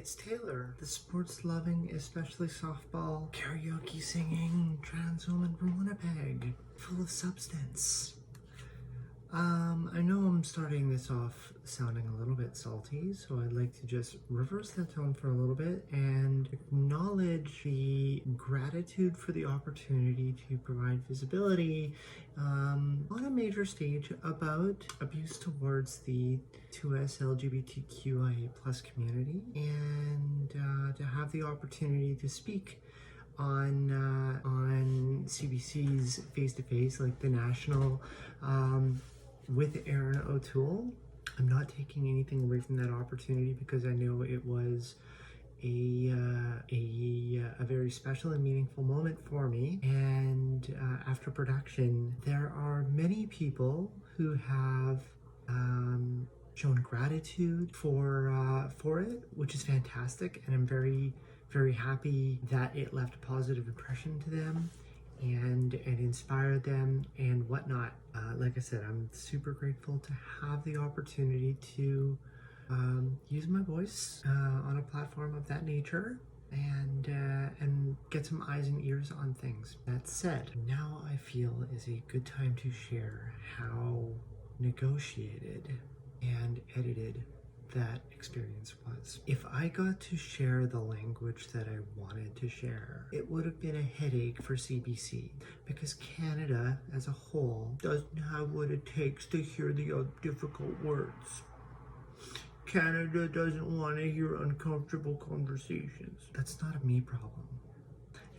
It's Taylor, the sports-loving, especially softball, karaoke singing trans woman from Winnipeg, full of substance. I know I'm starting this off sounding a little bit salty, so I'd like to just reverse that tone for a little bit and acknowledge the gratitude for the opportunity to provide visibility on a major stage about abuse towards the 2S LGBTQIA+ community, and to have the opportunity to speak on CBC's Face-to-Face, like the national, with Erin O'Toole. I'm not taking anything away from that opportunity because I know it was a very special and meaningful moment for me. And after production, there are many people who have shown gratitude for it, which is fantastic, and I'm very, very happy that it left a positive impression to them and inspired them and whatnot. Like I said, I'm super grateful to have the opportunity to use my voice on a platform of that nature and get some eyes and ears on things. That said, now I feel is a good time to share how negotiated and edited that experience was. If I got to share the language that I wanted to share, it would have been a headache for CBC because Canada as a whole doesn't have what it takes to hear the difficult words. Canada doesn't want to hear uncomfortable conversations. That's not a me problem.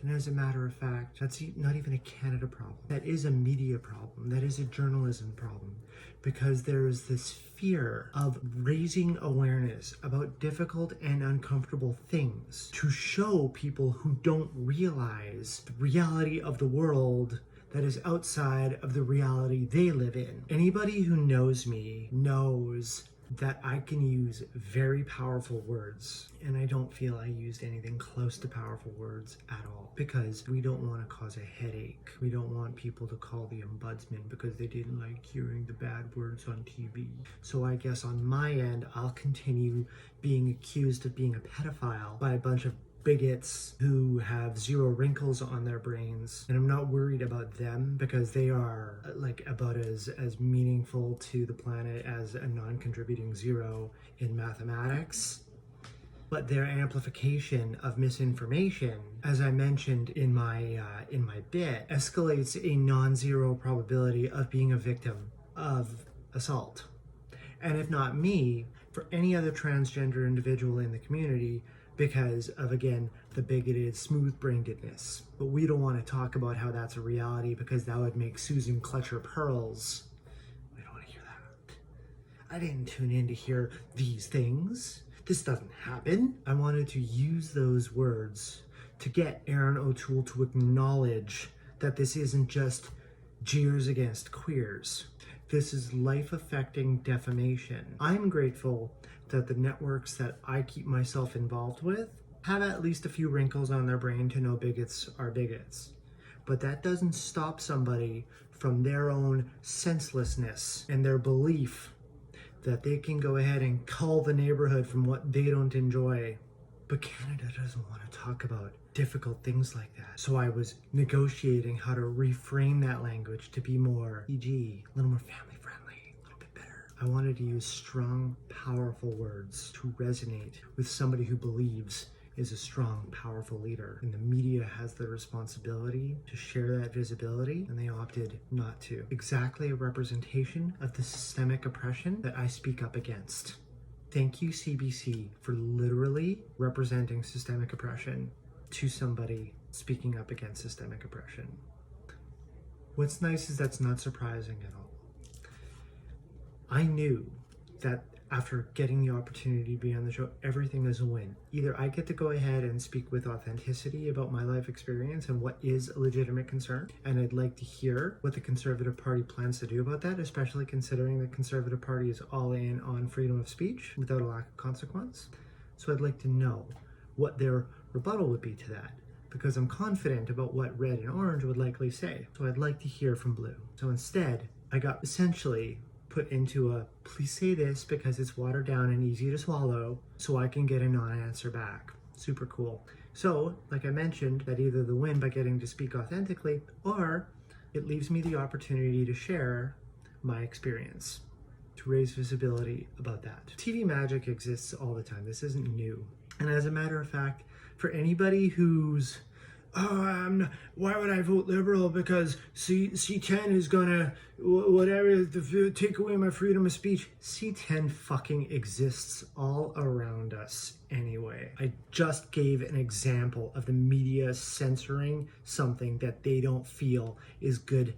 And as a matter of fact, that's not even a Canada problem. That is a media problem. That is a journalism problem. Because there is this fear of raising awareness about difficult and uncomfortable things to show people who don't realize the reality of the world that is outside of the reality they live in. Anybody who knows me knows that I can use very powerful words, and I don't feel I used anything close to powerful words at all, because we don't want to cause a headache. We don't want people to call the ombudsman because they didn't like hearing the bad words on TV. So I guess on my end, I'll continue being accused of being a pedophile by a bunch of bigots who have zero wrinkles on their brains, and I'm not worried about them because they are like about as meaningful to the planet as a non-contributing zero in mathematics. But their amplification of misinformation, as I mentioned in my bit, escalates a non-zero probability of being a victim of assault. And if not me, for any other transgender individual in the community, because of, again, the bigoted smooth-brainedness. But we don't want to talk about how that's a reality because that would make Susan clutch her pearls. We don't want to hear that. I didn't tune in to hear these things. This doesn't happen. I wanted to use those words to get Erin O'Toole to acknowledge that this isn't just jeers against queers. This is life-affecting defamation. I'm grateful that the networks that I keep myself involved with have at least a few wrinkles on their brain to know bigots are bigots. But that doesn't stop somebody from their own senselessness and their belief that they can go ahead and cull the neighborhood from what they don't enjoy. But Canada doesn't want to talk about difficult things like that. So I was negotiating how to reframe that language to be more PG, a little more family friendly, a little bit better. I wanted to use strong, powerful words to resonate with somebody who believes is a strong, powerful leader. And the media has the responsibility to share that visibility, and they opted not to. Exactly a representation of the systemic oppression that I speak up against. Thank you, CBC, for literally representing systemic oppression to somebody speaking up against systemic oppression. What's nice is that's not surprising at all. I knew that after getting the opportunity to be on the show, everything is a win. Either I get to go ahead and speak with authenticity about my life experience and what is a legitimate concern, and I'd like to hear what the Conservative Party plans to do about that, especially considering the Conservative Party is all in on freedom of speech without a lack of consequence. So I'd like to know what their rebuttal would be to that, because I'm confident about what red and orange would likely say. So I'd like to hear from blue. So instead, I got essentially put into a please say this because it's watered down and easy to swallow so I can get a non-answer back. Super cool. So, like I mentioned, that either the win by getting to speak authentically, or it leaves me the opportunity to share my experience, to raise visibility about that. TV magic exists all the time. This isn't new. And as a matter of fact, for anybody who's, why would I vote Liberal because C10 is gonna, whatever, take away my freedom of speech. C10 fucking exists all around us anyway. I just gave an example of the media censoring something that they don't feel is good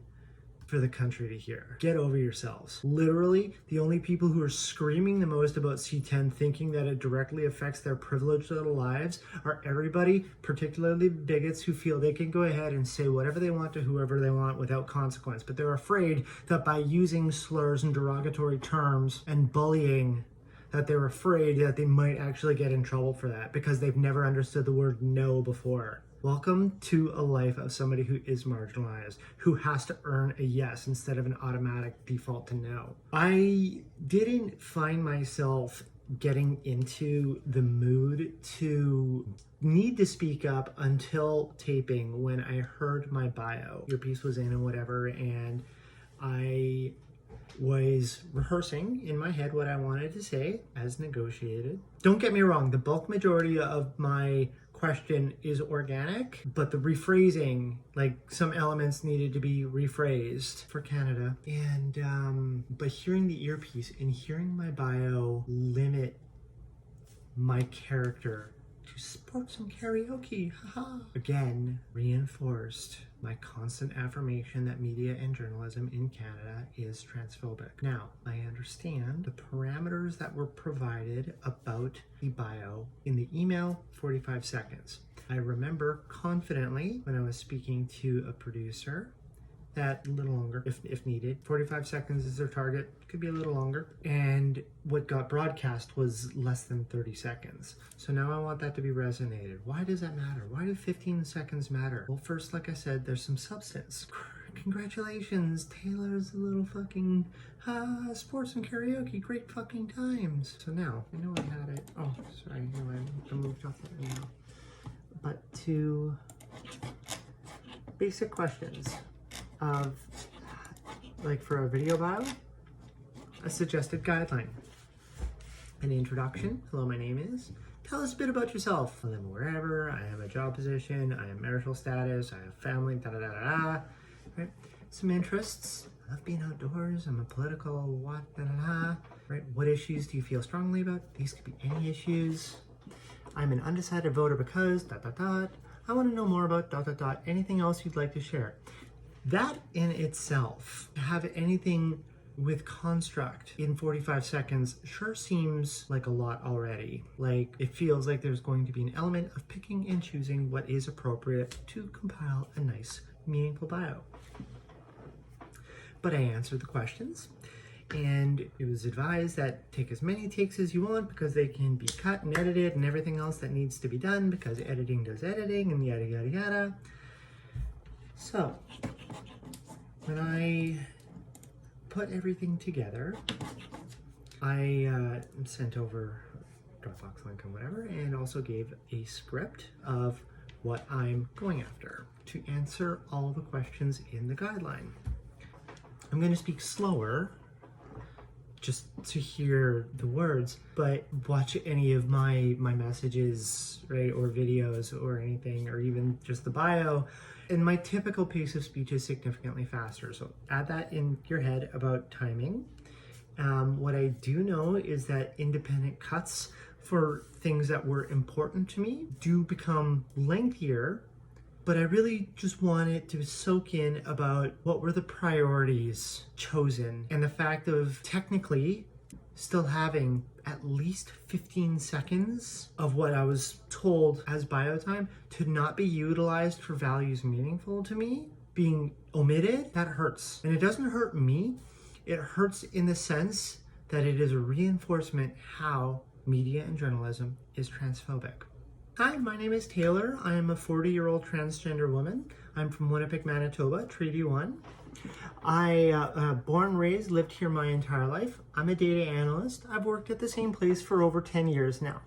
for the country to hear. Get over yourselves. Literally, the only people who are screaming the most about C10 thinking that it directly affects their privileged little lives are everybody, particularly bigots who feel they can go ahead and say whatever they want to whoever they want without consequence. But they're afraid that by using slurs and derogatory terms and bullying, that they're afraid that they might actually get in trouble for that because they've never understood the word no before. Welcome to a life of somebody who is marginalized, who has to earn a yes instead of an automatic default to no. I didn't find myself getting into the mood to need to speak up until taping when I heard my bio. Your piece was in and whatever, and I was rehearsing in my head what I wanted to say as negotiated. Don't get me wrong, the bulk majority of my question is organic, but the rephrasing, like some elements needed to be rephrased for Canada. And but hearing the earpiece and hearing my bio limit my character to sports and karaoke, haha, again reinforced my constant affirmation that media and journalism in Canada is transphobic. Now, I understand the parameters that were provided about the bio in the email, 45 seconds. I remember confidently when I was speaking to a producer that a little longer if needed. 45 seconds is their target, could be a little longer. And what got broadcast was less than 30 seconds. So now I want that to be resonated. Why does that matter? Why do 15 seconds matter? Well, first, like I said, there's some substance. Congratulations, Taylor's a little fucking sports and karaoke, great fucking times. So now, I know I had it. Oh, sorry, I moved off that email. But to basic questions of, like for a video bio, a suggested guideline. An introduction, hello, my name is. Tell us a bit about yourself. I live wherever, I have a job position, I have marital status, I have family, da-da-da-da-da. Right? Some interests, I love being outdoors, I'm a political what, da-da-da. Right? What issues do you feel strongly about? These could be any issues. I'm an undecided voter because, dot-dot-dot. I want to know more about dot-dot-dot. Anything else you'd like to share? That in itself, to have anything with construct in 45 seconds sure seems like a lot already. Like, it feels like there's going to be an element of picking and choosing what is appropriate to compile a nice, meaningful bio. But I answered the questions, and it was advised that take as many takes as you want because they can be cut and edited and everything else that needs to be done because editing does editing and yada yada yada. So, when I put everything together, I sent over Dropbox link and whatever, and also gave a script of what I'm going after to answer all the questions in the guideline. I'm going to speak slower just to hear the words, but watch any of my messages, right, or videos or anything, or even just the bio, and my typical pace of speech is significantly faster. So add that in your head about timing. What I do know is that independent cuts for things that were important to me do become lengthier, but I really just wanted to soak in about what were the priorities chosen and the fact of technically still having at least 15 seconds of what I was told as bio time to not be utilized for values meaningful to me being omitted. That hurts. And it doesn't hurt me. It hurts in the sense that it is a reinforcement how media and journalism is transphobic. Hi, my name is Taylor. I am a 40-year-old transgender woman. I'm from Winnipeg, Manitoba, Treaty 1. I born and raised, lived here my entire life. I'm a data analyst. I've worked at the same place for over 10 years now.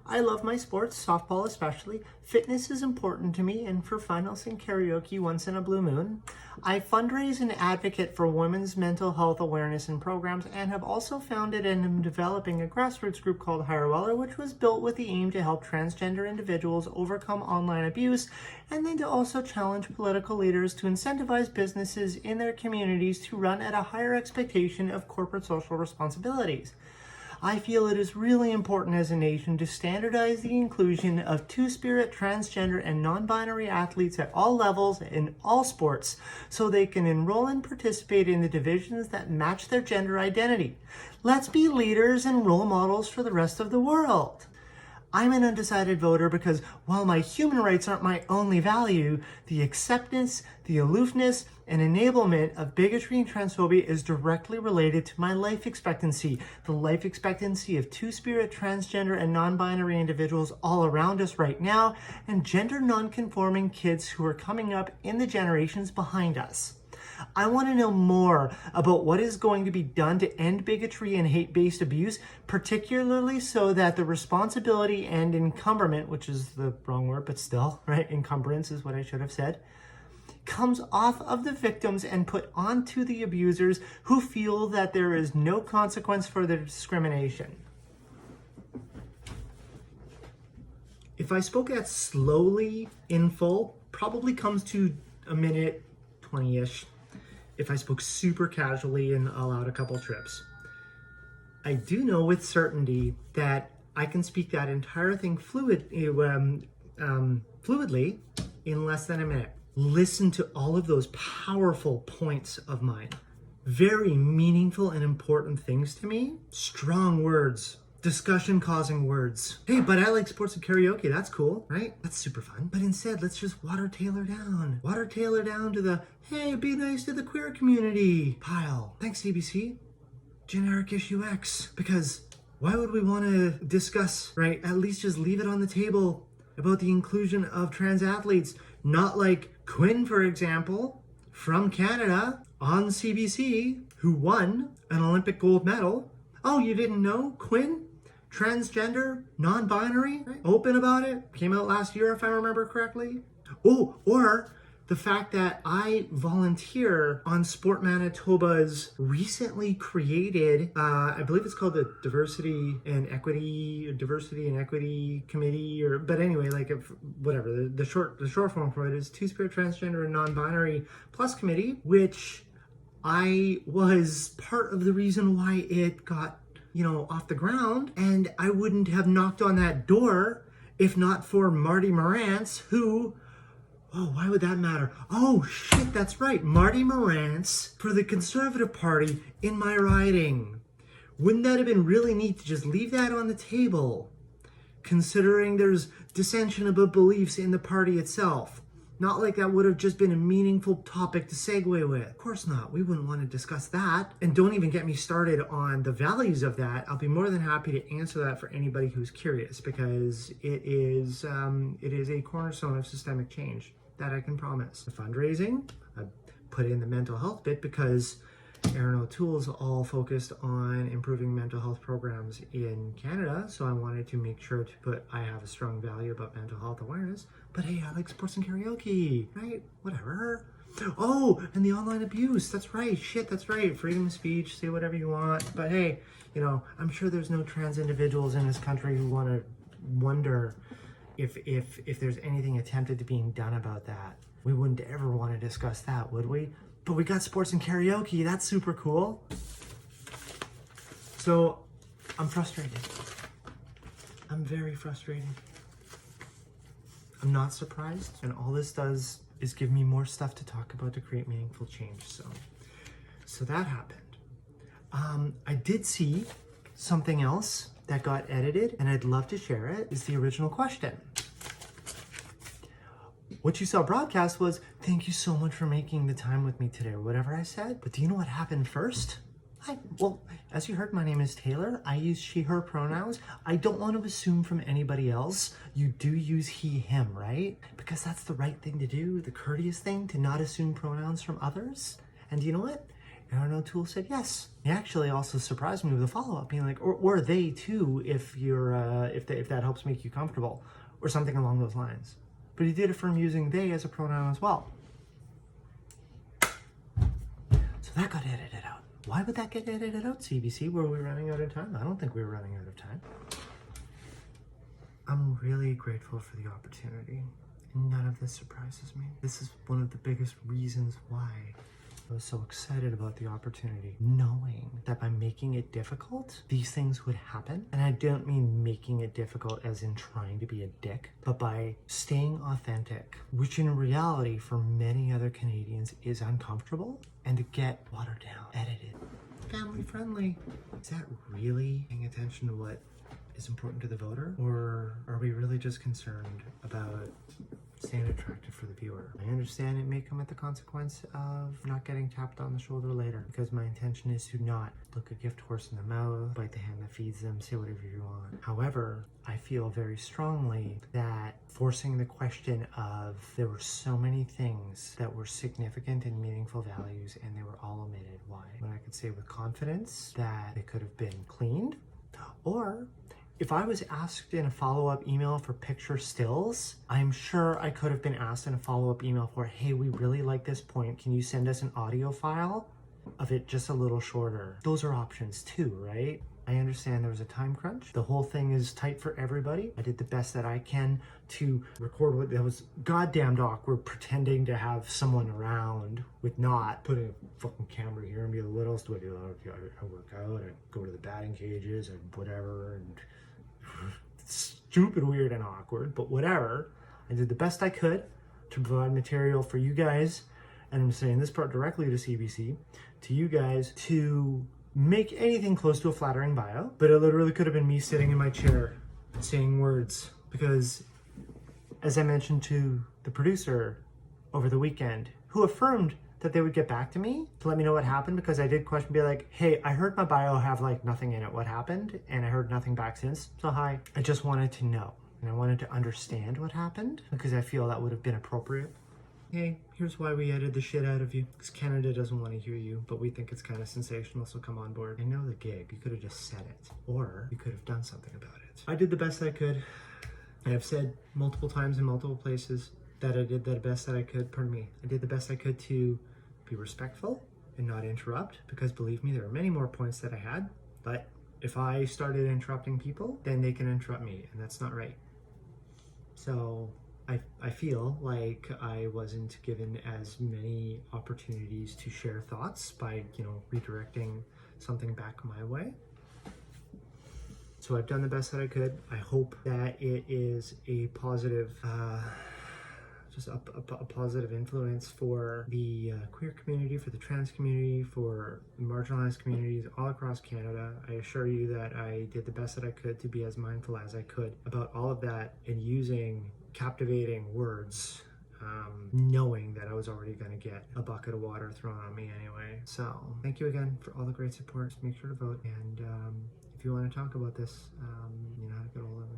I love my sports, softball especially. Fitness is important to me, and for fun, I'll sing karaoke once in a blue moon. I fundraise and advocate for women's mental health awareness and programs, and have also founded and am developing a grassroots group called Higher Weller, which was built with the aim to help transgender individuals overcome online abuse, and then to also challenge political leaders to incentivize businesses in their communities to run at a higher expectation of corporate social responsibilities. I feel it is really important as a nation to standardize the inclusion of two-spirit, transgender, and non-binary athletes at all levels in all sports so they can enroll and participate in the divisions that match their gender identity. Let's be leaders and role models for the rest of the world. I'm an undecided voter because while my human rights aren't my only value, the acceptance, the aloofness, and enablement of bigotry and transphobia is directly related to my life expectancy, the life expectancy of two-spirit, transgender, and non-binary individuals all around us right now, and gender non-conforming kids who are coming up in the generations behind us. I want to know more about what is going to be done to end bigotry and hate-based abuse, particularly so that the responsibility and encumberment, which is the wrong word, but still, right? Encumbrance is what I should have said, comes off of the victims and put onto the abusers who feel that there is no consequence for their discrimination. If I spoke that slowly in full, probably comes to a minute 20-ish. If I spoke super casually and allowed a couple trips. I do know with certainty that I can speak that entire thing fluidly in less than a minute. Listen to all of those powerful points of mine. Very meaningful and important things to me. Strong words. Discussion-causing words. Hey, but I like sports and karaoke. That's cool, right? That's super fun. But instead, let's just water Taylor down. Water Taylor down to the, hey, be nice to the queer community pile. Thanks, ABC. Generic issue X. Because why would we want to discuss, right? At least just leave it on the table about the inclusion of trans athletes. Not like Quinn, for example, from Canada on CBC, who won an Olympic gold medal. Oh, you didn't know? Quinn? Transgender, non-binary, right? Open about it, came out last year if I remember correctly. Oh, or the fact that I volunteer on Sport Manitoba's recently created, I believe it's called the Diversity and Equity Committee, but anyway, like whatever, the short form for it is Two-Spirit, Transgender, and Non-Binary Plus Committee, which I was part of the reason why it got off the ground, and I wouldn't have knocked on that door if not for Marty Morantz, who, oh, why would that matter? Oh, shit, that's right. Marty Morantz for the Conservative Party in my riding. Wouldn't that have been really neat to just leave that on the table, considering there's dissension about beliefs in the party itself? Not like that would have just been a meaningful topic to segue with. Of course not. We wouldn't want to discuss that. And don't even get me started on the values of that. I'll be more than happy to answer that for anybody who's curious, because it is a cornerstone of systemic change. That I can promise. The fundraising, I put in the mental health bit because Erin O'Toole's all focused on improving mental health programs in Canada, so I wanted to make sure to put, I have a strong value about mental health awareness, but hey, I like sports and karaoke, right? Whatever. Oh, and the online abuse, that's right, shit, that's right, freedom of speech, say whatever you want, but hey, I'm sure there's no trans individuals in this country who want to wonder if there's anything attempted to being done about that. We wouldn't ever want to discuss that, would we? But we got sports and karaoke, that's super cool. So, I'm frustrated. I'm very frustrated. I'm not surprised, and all this does is give me more stuff to talk about to create meaningful change, so that happened. I did see something else that got edited, and I'd love to share it, is the original question. What you saw broadcast was, thank you so much for making the time with me today, or whatever I said. But do you know what happened first? Hi. Well, as you heard, my name is Taylor. I use she, her pronouns. I don't want to assume from anybody else you do use he, him, right? Because that's the right thing to do, the courteous thing, to not assume pronouns from others. And you know what? Aaron O'Toole said yes. He actually also surprised me with a follow-up, being like, or they too, if you're, if that helps make you comfortable, or something along those lines. But he did affirm using they as a pronoun as well. So that got edited out. Why would that get edited out, CBC? Were we running out of time? I don't think we were running out of time. I'm really grateful for the opportunity. None of this surprises me. This is one of the biggest reasons why I was so excited about the opportunity, knowing that by making it difficult, these things would happen. And I don't mean making it difficult as in trying to be a dick, but by staying authentic, which in reality for many other Canadians is uncomfortable, and to get watered down, edited, family friendly. Is that really paying attention to what is important to the voter? Or are we really just concerned about staying attractive for the viewer? I understand it may come at the consequence of not getting tapped on the shoulder later, because my intention is to not look a gift horse in the mouth, bite the hand that feeds them, say whatever you want. However, I feel very strongly that forcing the question of there were so many things that were significant and meaningful values and they were all omitted. Why? When I could say with confidence that they could have been cleaned, or if I was asked in a follow-up email for picture stills, I'm sure I could have been asked in a follow-up email for, hey, we really like this point. Can you send us an audio file of it just a little shorter? Those are options too, right? I understand there was a time crunch. The whole thing is tight for everybody. I did the best that I can to record what that was goddamned awkward, pretending to have someone around with not putting a fucking camera here and be like, what else do I do? I work out, I go to the batting cages and whatever, and stupid, weird, and awkward, but whatever. I did the best I could to provide material for you guys, and I'm saying this part directly to CBC, to you guys, to make anything close to a flattering bio, but it literally could have been me sitting in my chair saying words, because as I mentioned to the producer over the weekend, who affirmed that they would get back to me to let me know what happened, because I did question, be like, hey, I heard my bio have like nothing in it. What happened? And I heard nothing back since. So hi, I just wanted to know. And I wanted to understand what happened, because I feel that would have been appropriate. Hey, here's why we edited the shit out of you. Because Canada doesn't want to hear you, but we think it's kind of sensational, so come on board. I know the gig. You could have just said it, or you could have done something about it. I did the best I could. I have said multiple times in multiple places that I did the best that I could. Pardon me. I did the best I could to be respectful and not interrupt, because believe me, there are many more points that I had, but if I started interrupting people, then they can interrupt me, and that's not right. So I feel like I wasn't given as many opportunities to share thoughts by, redirecting something back my way. So I've done the best that I could. I hope that it is a positive, just a positive influence for the queer community, for the trans community, for marginalized communities all across Canada. I assure you that I did the best that I could to be as mindful as I could about all of that, and using captivating words, knowing that I was already going to get a bucket of water thrown on me anyway. So thank you again for all the great support. Make sure to vote, and if you want to talk about this, you know how to get a hold of me.